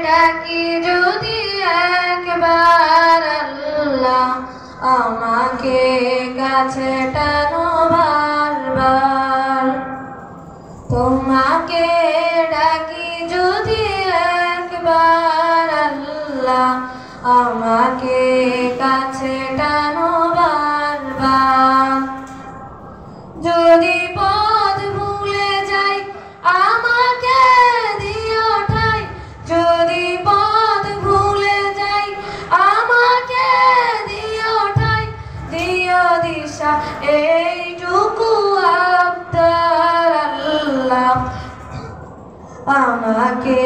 ডাকি যদি একবার আল্লাহ আমাকে কাছে টানো বারবার। তোমাকে ডাকি যদি একবার আল্লাহ আমাকে কাছে টানো বারবার। যদি পথ ভুলে যাই আমাকে দিও ঠাই, যদি পথ ভুলে যাই আমাকে দিও ঠাই, দিও দিশা এইটুকু আবদার আল্লাহ আমাকে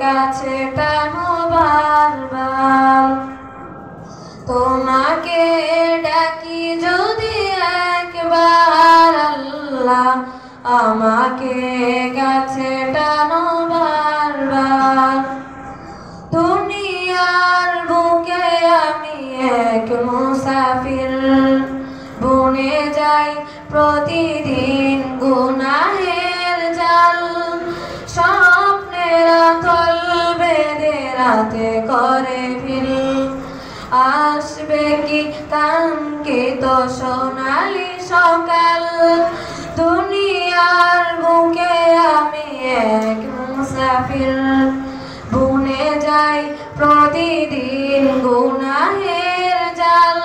কাছে টানো বারবার। তোমাকে ডাকি যদি একবার আল্লাহ আমাকে কাছে টানো বারবার। দুনিয়ার বুকে আমি এক মুসাফির, বুনে যাই প্রতিদিন গুনাহের জাল। স্বপ্নের আঁচল বেঁধে রাতে করে ভিল, আসবে কি কাঙ্ক্ষিত সোনালি সকাল। দুনিয়ার বুকে আমি এক মুসাফির, বুনে যাই প্রতিদিন গুনাহের জাল।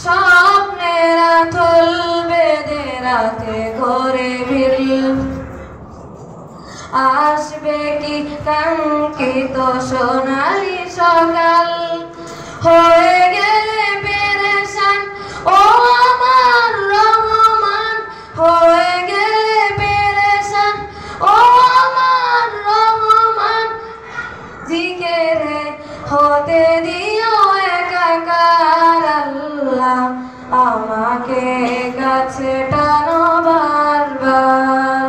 স্বপ্নের আঁচল বেঁধে রাতে করে ভিল, আসবে কি কাঙ্ক্ষিত সোনালি সকাল। হয়ে গেলে পেরেশান ও আমার রহমান, হয়ে গেলে পেরেশান ও আমার রহমান। জিকিরে হতে দিও একাকার আল্লাহ আমাকে কাছে টানো বারবার।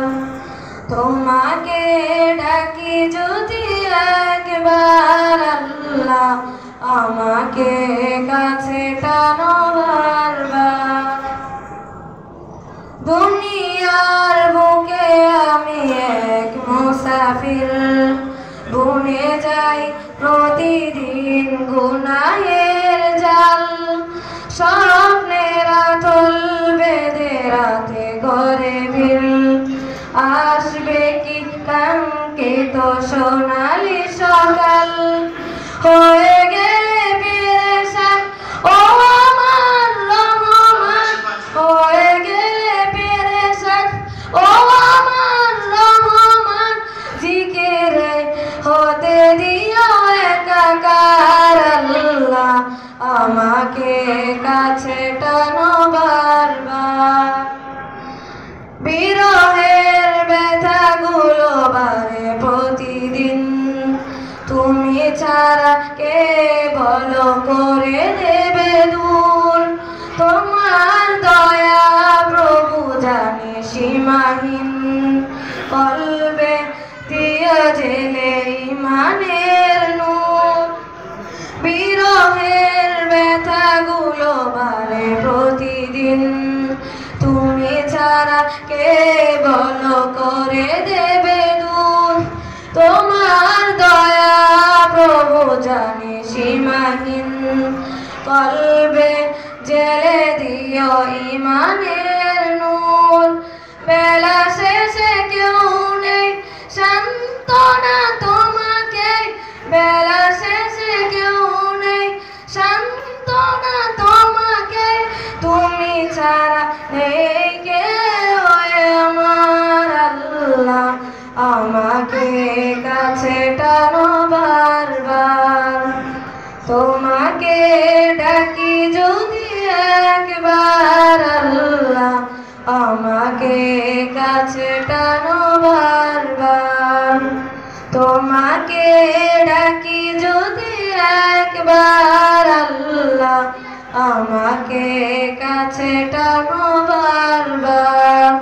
তোমাকে ডাকি যদি একবার আল্লাহ আমাকে কাছে টানো বারবার। দুনিয়ার বুকে আমি এক মুসাফির, বুনে যাই প্রতিদিন গুনাহের জাল। স্বপ্নের আঁচল বেঁধে রাতে করে ভিল, আসবে কি কাঙ্ক্ষিত সোনালি সকাল। হয়ে গেলে পেরেশান ও আমার রহমান, হয়ে গেলে পেরেশান ও আমার রহমান। জিকিরে হতে দিও একাকার আল্লাহ আমাকে কাছে টানো বারবার। বিরহের ব্যথাগুলো বাড়ে প্রতিদিন, তুমি ছাড়া কে বলো করে দেবে দূর। তোমার দয়া প্রভু জানি সীমাহীন, কলবে দিও জেলে ইমানের নূর। বিরহের ব্যথাগুলো বাড়ে প্রতিদিন, তুমি ছাড়া কে বলো করে দেবে দূর। তোমার দয়া প্রভু জানি সীমাহীন, কলবে জেলে দিও ইমানের নূর। বেলা শেষে কেউ নেই সান্ত্বনা তোমাকে, বেলা শেষে কেউ নেই সান্ত্বনা তোমাকে। তুমি ছাড়া নেই কেউ আমার আল্লাহ আমাকে কাছে টানো বারবার। তোমাকে ডাকি যদি একবার আল্লাহ আমাকে কাছে টানো বারবার। তোমাকে ডাকি যদি একবার আল্লাহ আমাকে কাছে টানো বারবার।